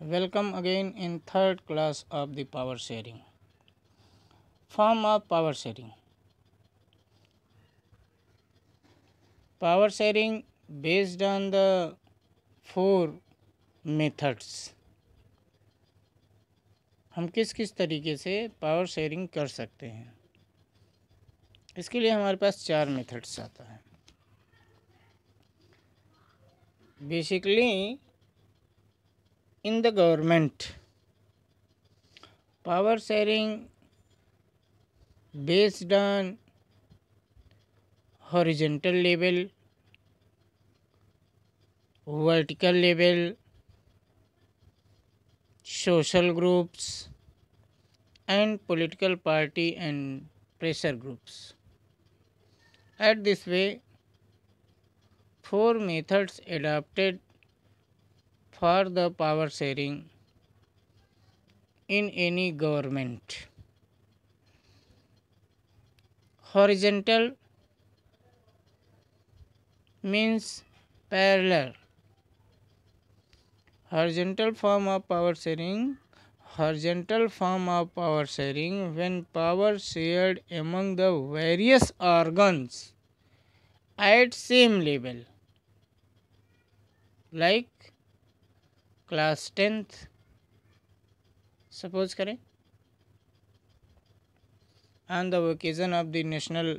Welcome again in third class of the power sharing. Form of power sharing. Power sharing based on the four methods. हम किस किस तरीके से power sharing कर सकते हैं, इसके लिए हमारे पास चार मेथड्स आता है. Basically in the government, power sharing based on horizontal level, vertical level, social groups and political party and pressure groups. At this way, four methods adopted for the power sharing in any government. Horizontal means parallel. Horizontal form of power sharing. Horizontal form of power sharing when power shared among the various organs at same level, like class 10th suppose करें, on the occasion of the national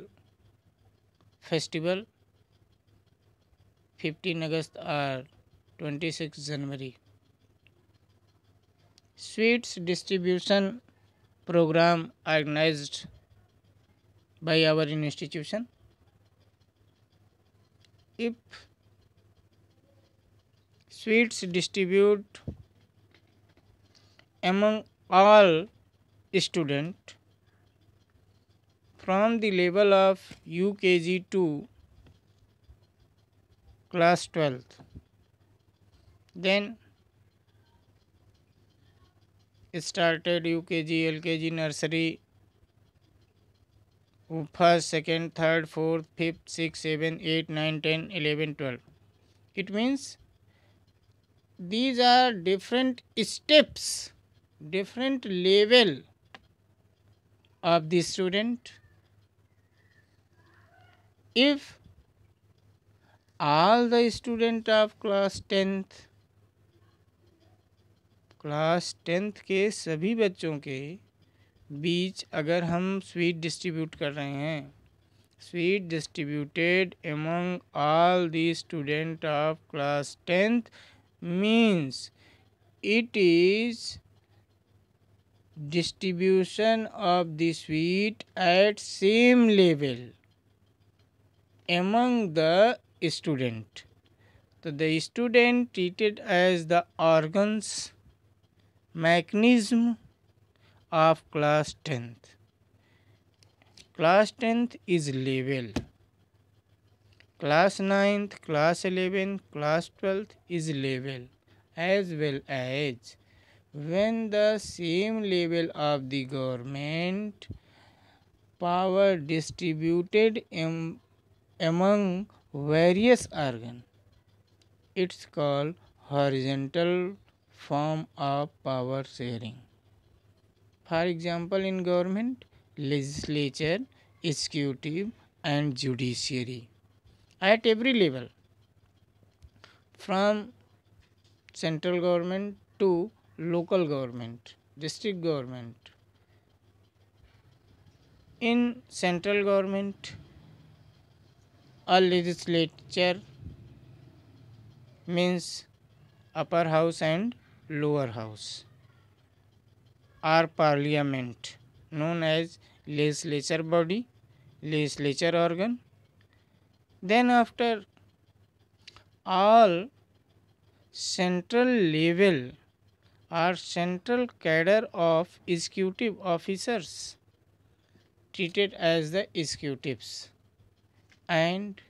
festival 15 August or 26 January. Sweets distribution program organized by our institution. If sweets distribute among all students from the level of UKG to class 12th, then started UKG, LKG, nursery, first, second, third, fourth, fifth, sixth, seventh, 8, 9, 10, 11, 12. It means these are different steps, different level of the student. If all the student of class 10th के सभी बच्चों के बीच अगर हम sweet distribute कर रहे हैं, sweet distributed among all the student of class 10th means it is distribution of the sweet at same level among the student. So the student treated as the organs mechanism of class 10th. Class 10th is level. Class 9th, class 11th, class 12th is level, as well as when the same level of the government power distributed among various organs. It's called horizontal form of power sharing. For example, in government, legislature, executive and judiciary at every level, from central government to local government, district government. In central government, a legislature means upper house and lower house, or parliament known as legislature body, legislature organ. Then after all central level or central cadre of executive officers treated as the executives, and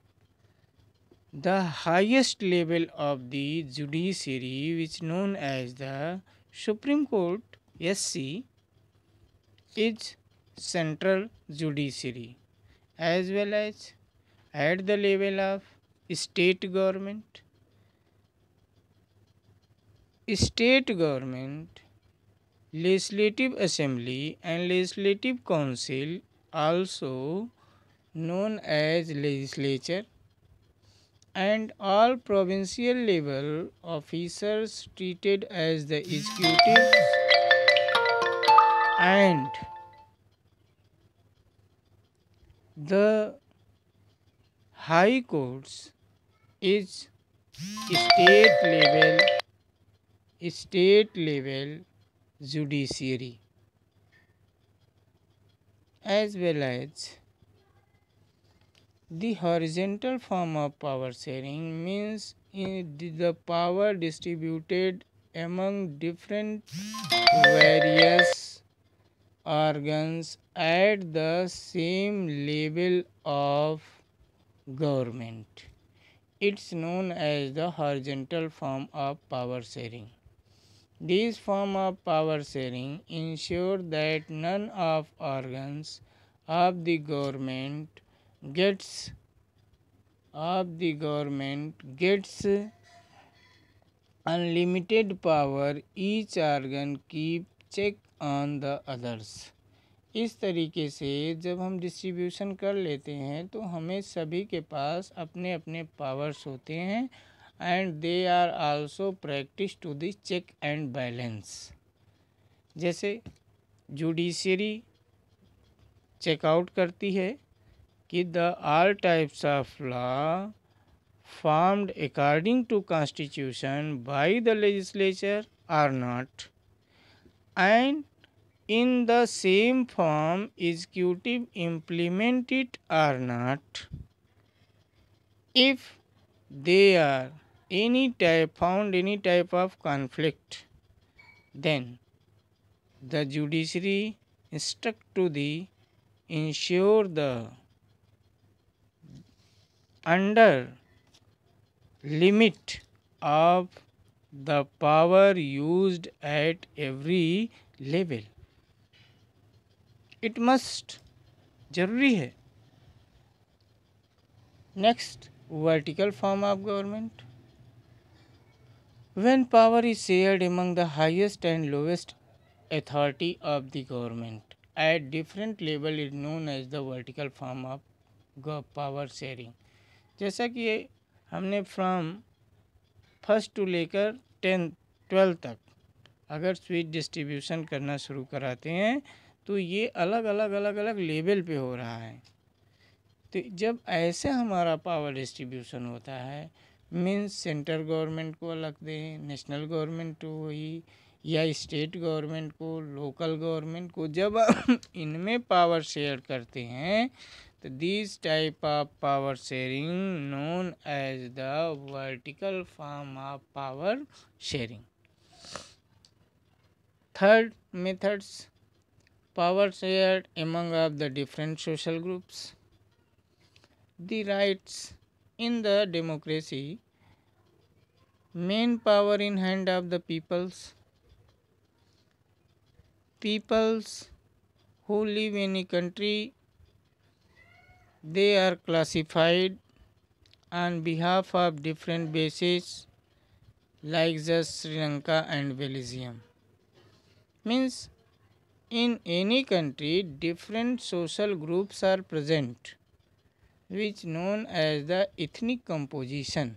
the highest level of the judiciary which known as the Supreme Court SC is central judiciary, as well as at the level of state government State government, legislative assembly and legislative council, also known as legislature, and all provincial level officers treated as the executive, and the high courts is state level judiciary, as well as the horizontal form of power sharing means the power distributed among different various organs at the same level of government. It's known as the horizontal form of power sharing. This form of power sharing ensure that none of organs of the government gets unlimited power. Each organ keep check on the others. इस तरीके से जब हम distribution कर लेते हैं तो हमें सभी के पास अपने अपने पावर्स होते हैं and they are also practice to the check and balance. जैसे जुडिशरी चेकआउट करती है कि the all types of law formed according to constitution by the legislature are not, and in the same form executive implement it or not. If they are found any type of conflict, then the judiciary instruct to the ensure the under limit of the power used at every level. It must जरूरी है. Next, vertical form of government. When power is shared among the highest and lowest authority of the government at different level is known as the vertical form of power sharing. जैसा कि हमने from first to लेकर 10th 12th तक अगर sweet distribution करना शुरू कराते हैं तो ये अलग अलग लेवल पे हो रहा है. तो जब ऐसे हमारा पावर डिस्ट्रीब्यूशन होता है मीन्स सेंट्रल गवर्नमेंट को अलग दें, नेशनल गवर्नमेंट को ही, या स्टेट गवर्नमेंट को, लोकल गवर्नमेंट को, जब हम इनमें पावर शेयर करते हैं तो this type of power sharing known as the vertical form of power sharing. Third methods, power shared among of the different social groups. The rights in the democracy, main power in hand of the peoples who live in a country. They are classified on behalf of different bases like just Sri Lanka and Belgium. Means in any country different social groups are present which known as the ethnic composition.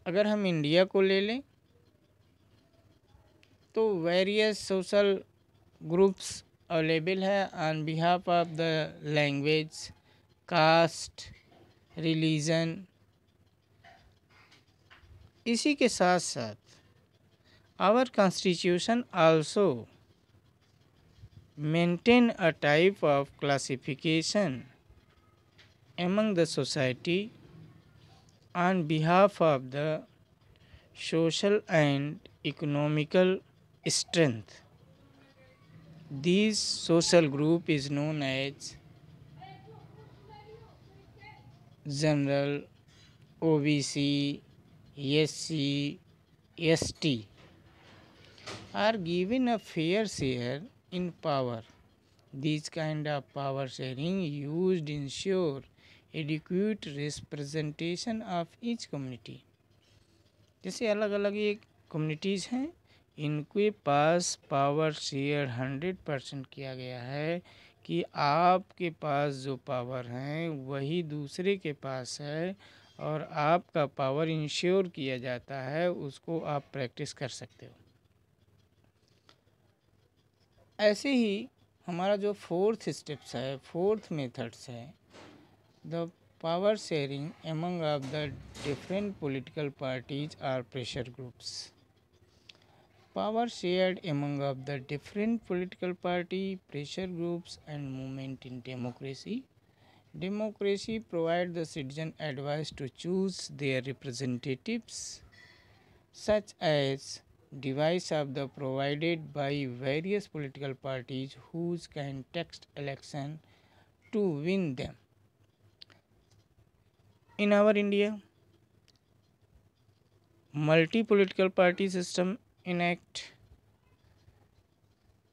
अगर हम India को ले लें तो various social groups available है on behalf of the language, caste, religion. इसी के साथ साथ our constitution also maintain a type of classification among the society on behalf of the social and economical strength. This social group is known as general, OBC, SC, ST are given a fair share in power. This kind of power sharing used ensure adequate representation of each community. जैसे अलग अलग ये communities हैं, इनके पास power share 100% किया गया है कि आपके पास जो पावर है वही दूसरे के पास है, और आपका पावर इंश्योर किया जाता है, उसको आप प्रैक्टिस कर सकते हो। ऐसे ही हमारा जो फोर्थ स्टेप्स है, फोर्थ मेथड्स है, the power sharing among of the different political parties or pressure groups. Power shared among of the different political party, pressure groups and movement in democracy. Democracy provides the citizen advice to choose their representatives, such as device of the provided by various political parties whose can text election to win them. In our India, multi-political party system enact.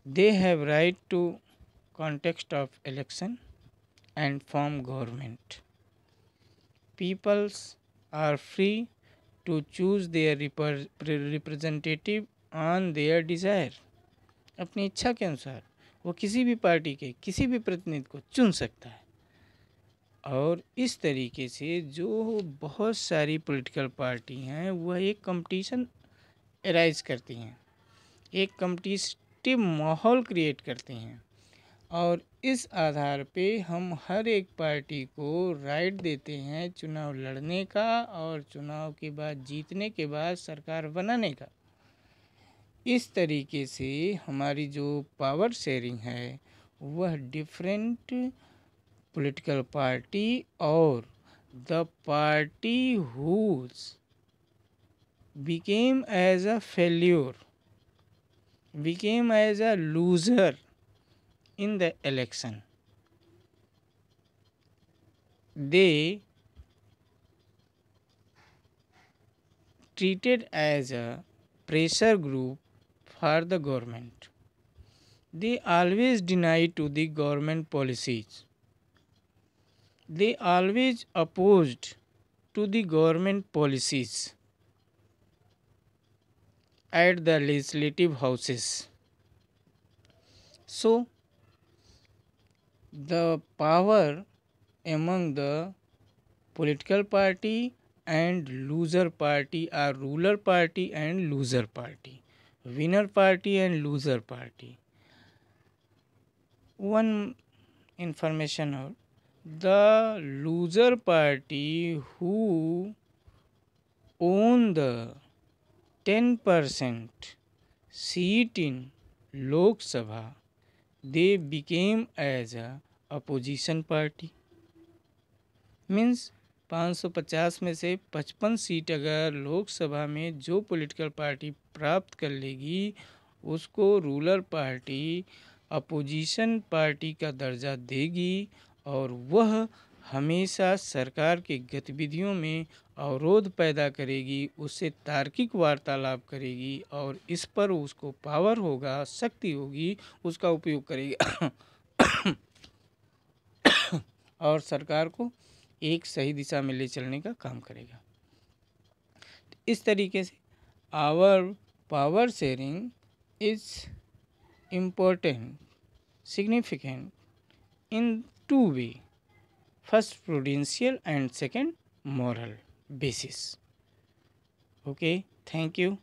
They have right to context of election and form government. Peoples are free to choose their representative on their desire. अपनी इच्छा के अनुसार वो किसी भी party के किसी भी प्रतिनिधि को चुन सकता है। और इस तरीके से जो बहुत सारी पॉलिटिकल पार्टी हैं वह एक कंपटीशन एराइज करती हैं, एक कम्पिटिटिव माहौल क्रिएट करती हैं, और इस आधार पे हम हर एक पार्टी को राइट देते हैं चुनाव लड़ने का और चुनाव के बाद जीतने के बाद सरकार बनाने का। इस तरीके से हमारी जो पावर शेयरिंग है वह डिफरेंट पॉलिटिकल पार्टी और the party whose became as a failure, became as a loser in the election, they treated as a pressure group for the government. They always deny to the government policies. They always opposed to the government policies at the legislative houses. So, the power among the political party and loser party are ruler party and loser party, winner party and loser party. One information out, the loser party who own the 10% seat in Lok Sabha, they became as a opposition party. Means 550 में से 55 seat अगर लोकसभा में जो political party प्राप्त कर लेगी उसको ruler party opposition party का दर्जा देगी, और वह हमेशा सरकार के गतिविधियों में अवरोध पैदा करेगी, उससे तार्किक वार्तालाप करेगी, और इस पर उसको पावर होगा, शक्ति होगी, उसका उपयोग करेगी और सरकार को एक सही दिशा में ले चलने का काम करेगा। इस तरीके से our power sharing is important, significant in two way, first prudential and second moral basis. Okay, thank you.